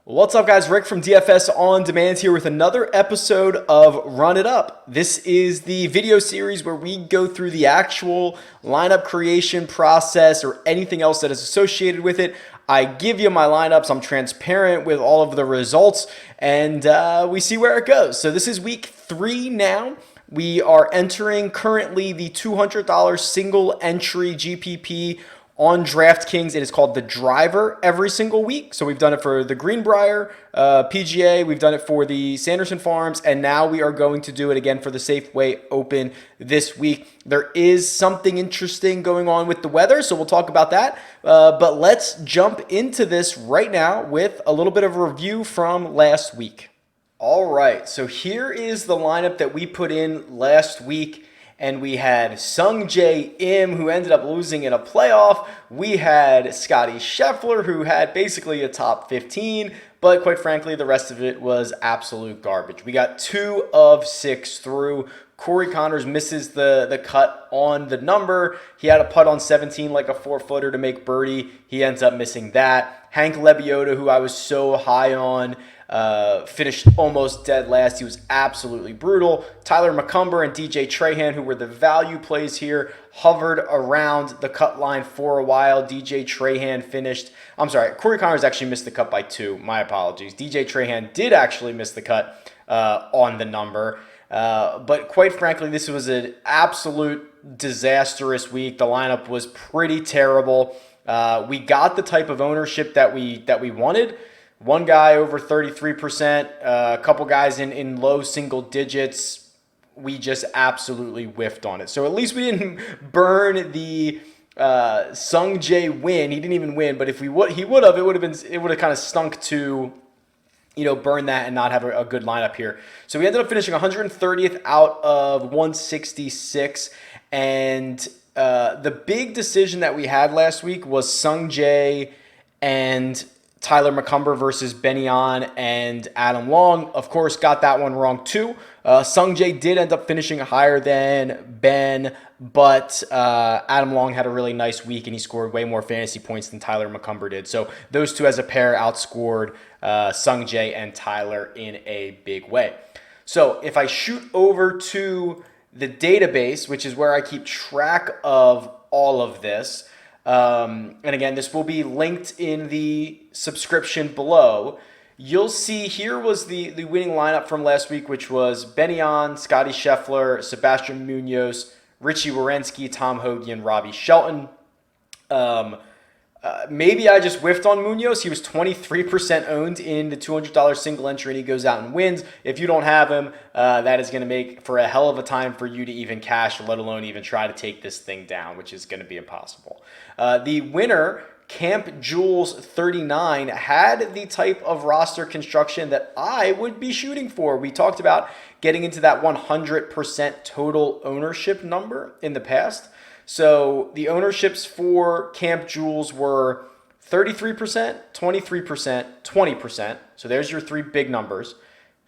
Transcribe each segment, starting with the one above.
What's up, guys? Rick from DFS On Demand here with another episode of Run It Up. This is the video series where we go through the actual lineup creation process or anything else that is associated with it. I give you my lineups. I'm transparent with all of the results, and we see where it goes. So this is week 3 now. We are entering currently the $200 single entry GPP on DraftKings. It is called the Driver every single week. So we've done it for the Greenbrier PGA. We've done it for the Sanderson Farms. And now we are going to do it again for the Safeway Open this week. There is something interesting going on with the weather, so we'll talk about that. But let's jump into this right now with a little bit of a review from last week. All right, so here is the lineup that we put in last week. And we had Sungjae Im, who ended up losing in a playoff. We had Scotty Scheffler, who had basically a top 15, but quite frankly, the rest of it was absolute garbage. We got 2 of 6 through. Corey Connors misses the cut on the number. He had a putt on 17, like a 4-footer to make birdie. He ends up missing that. Hank Lebioda, who I was so high on, finished almost dead last. He was absolutely brutal. Tyler McCumber and DJ Trahan, who were the value plays here, hovered around the cut line for a while. DJ Trahan finished. I'm sorry, Corey Connors actually missed the cut by 2. My apologies. DJ Trahan did actually miss the cut on the number. But quite frankly, this was an absolute disastrous week. The lineup was pretty terrible. We got the type of ownership that we wanted. One guy over 33%, a couple guys in low single digits. We just absolutely whiffed on it. So at least we didn't burn the Sungjae win. He didn't even win, but if he would have, it would have kind of stunk to burn that and not have a good lineup here. So we ended up finishing 130th out of 166. And the big decision that we had last week was Sungjae and Tyler McCumber versus Benyon and Adam Long. Of course, got that one wrong too. Sungjae did end up finishing higher than Ben, but Adam Long had a really nice week and he scored way more fantasy points than Tyler McCumber did. So those two as a pair outscored Sungjae and Tyler in a big way. So if I shoot over to the database, which is where I keep track of all of this, and again, this will be linked in the subscription below. You'll see here was the winning lineup from last week, which was Benyon, Scotty Scheffler, Sebastian Munoz, Richie Werenski, Tom Hoagie, and Robbie Shelton. Maybe I just whiffed on Munoz. He was 23% owned in the $200 single entry, and he goes out and wins. If you don't have him, that is going to make for a hell of a time for you to even cash, let alone even try to take this thing down, which is going to be impossible. The winner, Camp Jules 39, had the type of roster construction that I would be shooting for. We talked about getting into that 100% total ownership number in the past. So the ownerships for Camp Jules were 33%, 23%, 20%. So there's your 3 big numbers.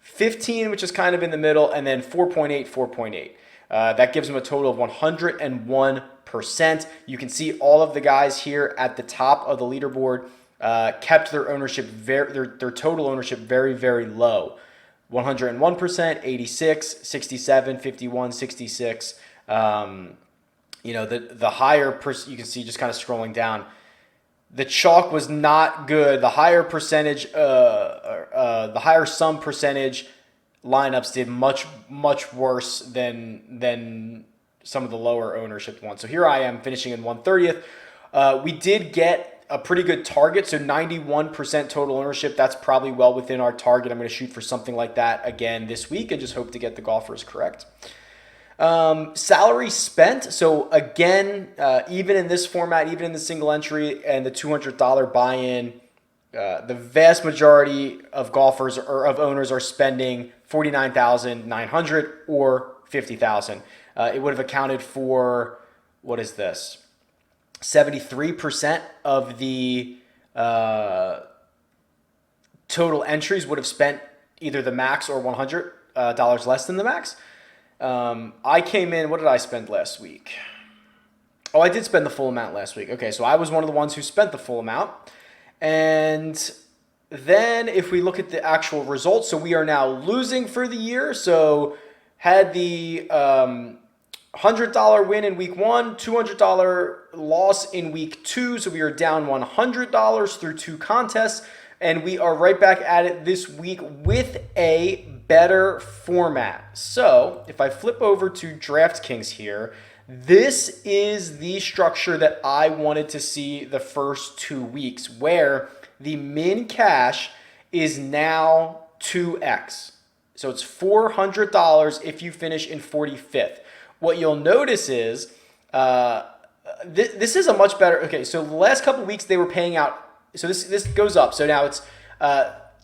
15, which is kind of in the middle, and then 4.8, 4.8. That gives them a total of 101%. You can see all of the guys here at the top of the leaderboard kept their ownership their total ownership very, very low. 101%, 86, 67, 51, 66. The higher you can see just kind of scrolling down. The chalk was not good. The higher percentage, the higher sum percentage lineups did much worse than some of the lower ownership ones. So here I am finishing in 130th. We did get a pretty good target, so 91% total ownership. That's probably well within our target. I'm going to shoot for something like that again this week and just hope to get the golfers correct. Salary spent. So again, even in this format, even in the single entry and the $200 buy-in, the vast majority of golfers or of owners are spending $49,900 or $50,000. It would have accounted for, what is this? 73% of the total entries would have spent either the max or $100 less than the max. I came in, what did I spend last week? Oh, I did spend the full amount last week. Okay, so I was one of the ones who spent the full amount. And then if we look at the actual results, so we are now losing for the year. So had the $100 win in week 1, $200 loss in week 2. So we are down $100 through 2 contests. And we are right back at it this week with a better format. So if I flip over to DraftKings here, this is the structure that I wanted to see the first 2 weeks, where the min cash is now 2x. So it's $400 if you finish in 45th. What you'll notice is this is a much better. Okay, so the last couple weeks they were paying out. So this goes up. So now it's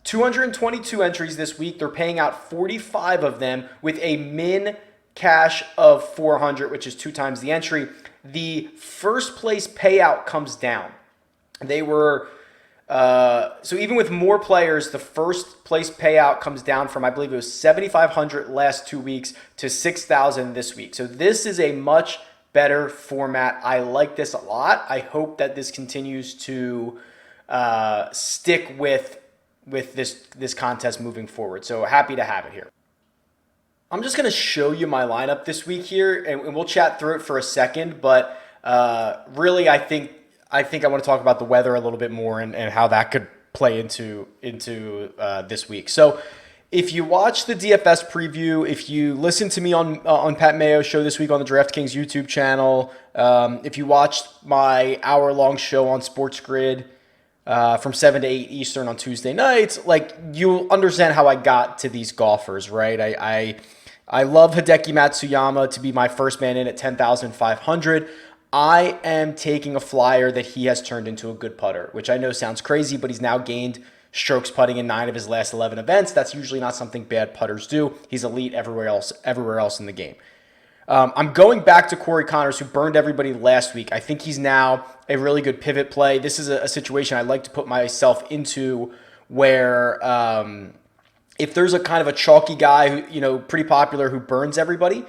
222 entries this week. They're paying out 45 of them with a min cash of 400, which is 2 times the entry. The first place payout comes down. They were so even with more players, the first place payout comes down from, I believe it was 7,500 last 2 weeks to 6,000 this week. So this is a much better format. I like this a lot. I hope that this continues to stick with this contest moving forward. So happy to have it here. I'm just going to show you my lineup this week here, and we'll chat through it for a second. But really, I think I want to talk about the weather a little bit more and how that could play into this week. So if you watch the DFS preview, if you listen to me on Pat Mayo's show this week on the DraftKings YouTube channel, if you watched my hour-long show on Sports Grid from 7 to 8 Eastern on Tuesday nights, like, you'll understand how I got to these golfers, right? I love Hideki Matsuyama to be my first man in at 10,500. I am taking a flyer that he has turned into a good putter, which I know sounds crazy, but he's now gained strokes putting in 9 of his last 11 events. That's usually not something bad putters do. He's elite everywhere else in the game. I'm going back to Corey Connors, who burned everybody last week. I think he's now a really good pivot play. This is a situation I like to put myself into where if there's a kind of a chalky guy who, pretty popular, who burns everybody,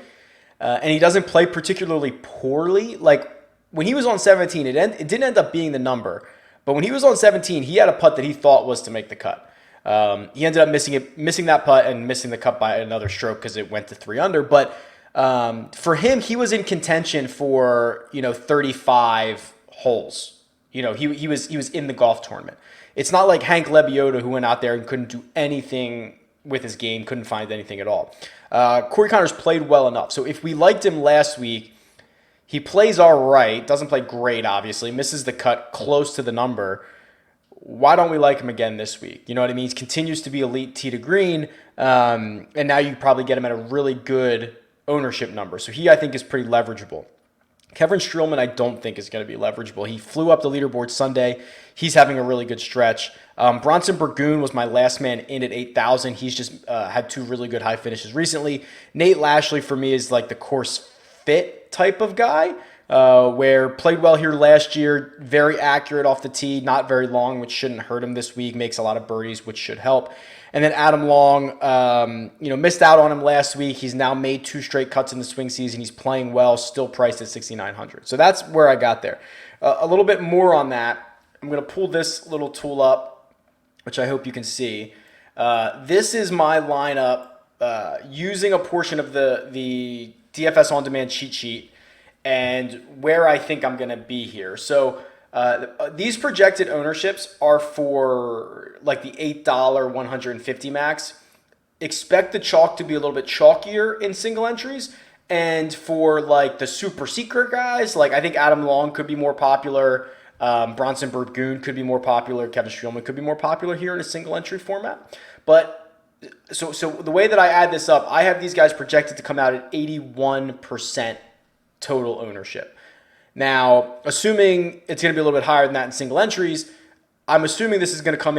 and he doesn't play particularly poorly. Like when he was on 17, it didn't end up being the number. But when he was on 17, he had a putt that he thought was to make the cut. He ended up missing that putt and missing the cut by another stroke because it went to 3 under. But for him, he was in contention for 35 holes. He was in the golf tournament. It's not like Hank Lebioda, who went out there and couldn't do anything with his game, couldn't find anything at all. Corey Connors played well enough. So if we liked him last week, he plays all right, doesn't play great, obviously, misses the cut close to the number. Why don't we like him again this week? You know what I mean? He continues to be elite tee to green, and now you probably get him at a really good ownership number. So he, I think, is pretty leverageable. Kevin Streelman, I don't think is going to be leverageable. He flew up the leaderboard Sunday. He's having a really good stretch. Bronson Burgoon was my last man in at 8,000. He's just had 2 really good high finishes recently. Nate Lashley, for me, is like the course fit type of guy, where played well here last year, very accurate off the tee, not very long, which shouldn't hurt him this week, makes a lot of birdies, which should help. And then Adam Long, missed out on him last week. He's now made 2 straight cuts in the swing season. He's playing well, still priced at 6,900. So that's where I got there. A little bit more on that. I'm going to pull this little tool up, which I hope you can see. This is my lineup using a portion of the DFS On Demand cheat sheet and where I think I'm going to be here. So these projected ownerships are for like the $8 150 max. Expect the chalk to be a little bit chalkier in single entries. And for like the super secret guys, like I think Adam Long could be more popular. Bronson Burgoon could be more popular. Kevin Streelman could be more popular here in a single entry format. But so the way that I add this up, I have these guys projected to come out at 81% total ownership. Now, assuming it's going to be a little bit higher than that in single entries, I'm assuming this is going to come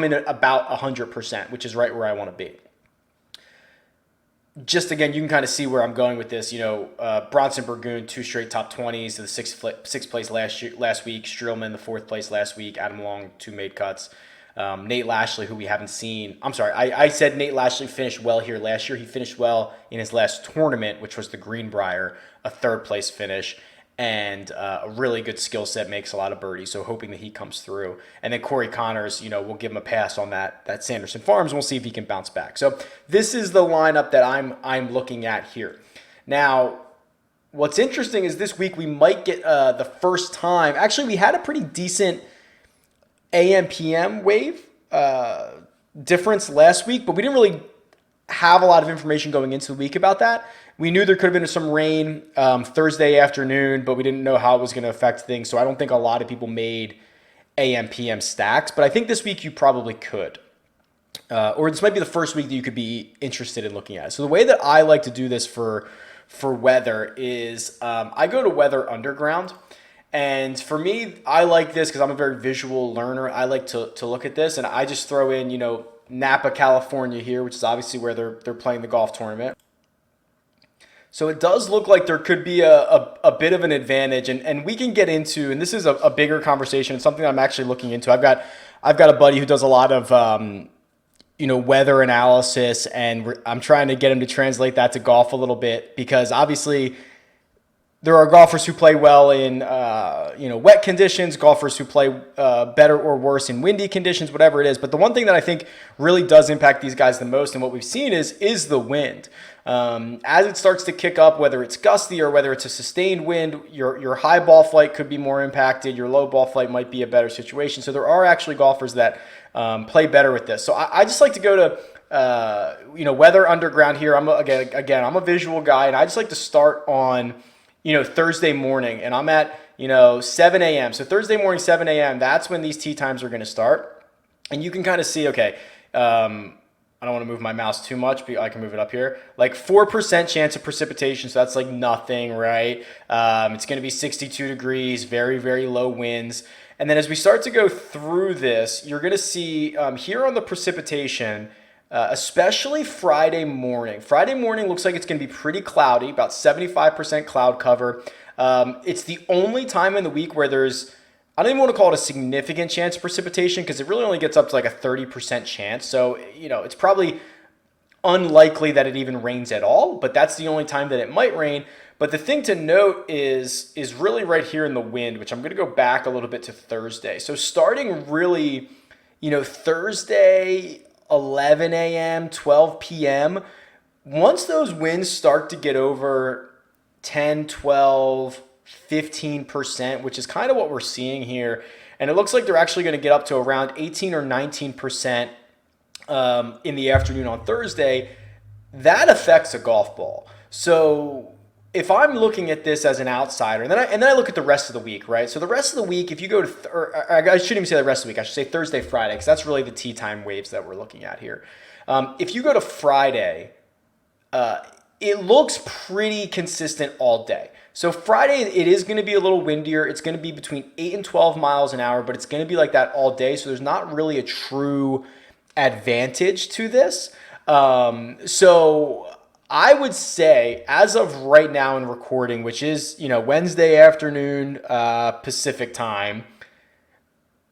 in at about 100%, which is right where I want to be. Just again, you can kind of see where I'm going with this. Bronson Burgoon, 2 straight top 20s to the sixth place last week. Streelman, the 4th place last week. Adam Long, 2 made cuts. Nate Lashley, who we haven't seen. I'm sorry, I said Nate Lashley finished well here last year. He finished well in his last tournament, which was the Greenbrier, a 3rd place finish. and a really good skill set, makes a lot of birdies. So hoping that he comes through. And then Corey Connors, we'll give him a pass on that Sanderson Farms. And we'll see if he can bounce back. So this is the lineup that I'm looking at here. Now, what's interesting is this week we might get the first time. Actually, we had a pretty decent AM/PM wave difference last week, but we didn't really have a lot of information going into the week about that. We knew there could have been some rain Thursday afternoon, but we didn't know how it was going to affect things. So I don't think a lot of people made AM/PM stacks, but I think this week you probably could. Or this might be the first week that you could be interested in looking at it. So the way that I like to do this for weather is I go to Weather Underground. And for me, I like this because I'm a very visual learner. I like to look at this, and I just throw in, Napa, California here, which is obviously where they're playing the golf tournament. So it does look like there could be a bit of an advantage, and we can get into, and this is a bigger conversation. It's something I'm actually looking into. I've got a buddy who does a lot of weather analysis, and I'm trying to get him to translate that to golf a little bit, because obviously there are golfers who play well in wet conditions, golfers who play better or worse in windy conditions, whatever it is. But the one thing that I think really does impact these guys the most, and what we've seen, is the wind. As it starts to kick up, whether it's gusty or whether it's a sustained wind, your high ball flight could be more impacted. Your low ball flight might be a better situation. So there are actually golfers that play better with this. So I just like to go to Weather Underground here. I'm a visual guy, and I just like to start on Thursday morning, and I'm at 7 a.m. So Thursday morning, 7 a.m. That's when these tee times are going to start, and you can kind of see. Okay. I don't want to move my mouse too much, but I can move it up here. Like 4% chance of precipitation, so that's like nothing, right? It's going to be 62 degrees, very, very low winds. And then as we start to go through this, you're going to see here on the precipitation, especially Friday morning. Friday morning looks like it's going to be pretty cloudy, about 75% cloud cover. It's the only time in the week where there's, I don't even want to call it a significant chance of precipitation, because it really only gets up to like a 30% chance. So, it's probably unlikely that it even rains at all, but that's the only time that it might rain. But the thing to note is really right here in the wind, which I'm going to go back a little bit to Thursday. So starting really, Thursday, 11 a.m., 12 p.m., once those winds start to get over 10, 12, 15%, which is kind of what we're seeing here. And it looks like they're actually going to get up to around 18 or 19% in the afternoon on Thursday. That affects a golf ball. So if I'm looking at this as an outsider, and then I look at the rest of the week, right? So the rest of the week, if you go to, I shouldn't even say the rest of the week, I should say Thursday, Friday, because that's really the tee time waves that we're looking at here. If you go to Friday, it looks pretty consistent all day. So Friday, it is going to be a little windier. It's going to be between 8 and 12 miles an hour, but it's going to be like that all day. So there's not really a true advantage to this. So I would say, as of right now in recording, which is, Wednesday afternoon Pacific time,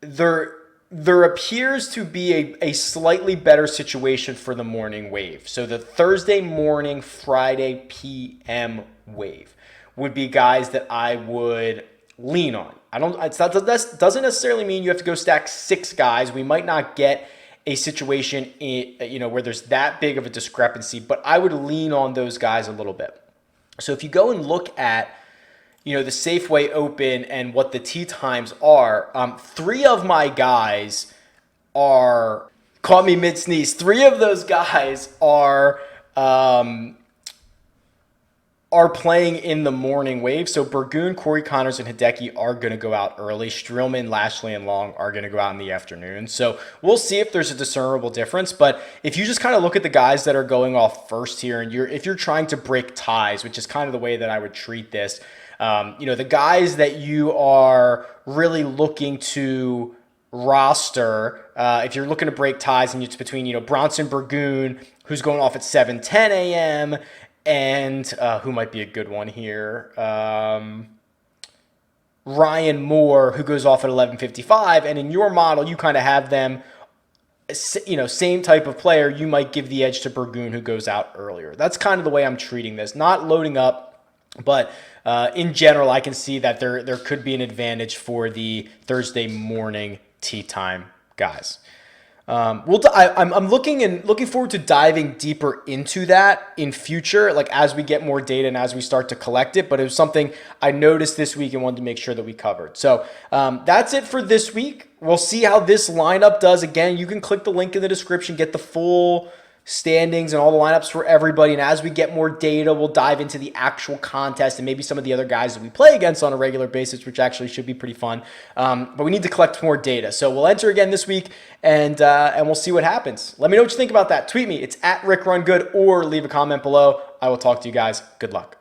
there appears to be a slightly better situation for the morning wave. So the Thursday morning, Friday PM wave would be guys that I would lean on. That doesn't necessarily mean you have to go stack 6 guys. We might not get a situation where there's that big of a discrepancy, but I would lean on those guys a little bit. So if you go and look at the Safeway Open and what the tee times are, 3 of my guys are, caught me mid-sneeze, 3 of those guys are playing in the morning wave. So Burgoon, Corey Connors, and Hideki are going to go out early. Streelman, Lashley, and Long are going to go out in the afternoon. So we'll see if there's a discernible difference. But if you just kind of look at the guys that are going off first here, and if you're trying to break ties, which is kind of the way that I would treat this, the guys that you are really looking to roster, if you're looking to break ties, and it's between, Bronson Burgoon, who's going off at 7:10 a.m., and who might be a good one here? Ryan Moore, who goes off at 11:55. And in your model, you kind of have them, same type of player. You might give the edge to Burgoon, who goes out earlier. That's kind of the way I'm treating this. Not loading up, but in general, I can see that there could be an advantage for the Thursday morning tee time guys. I'm looking forward to diving deeper into that in future, like as we get more data and as we start to collect it. But it was something I noticed this week and wanted to make sure that we covered. So that's it for this week. We'll see how this lineup does. Again, you can click the link in the description, get the full standings and all the lineups for everybody. And as we get more data, we'll dive into the actual contest and maybe some of the other guys that we play against on a regular basis, which actually should be pretty fun. But we need to collect more data. So we'll enter again this week and we'll see what happens. Let me know what you think about that. Tweet me. It's at RickRunGood or leave a comment below. I will talk to you guys. Good luck.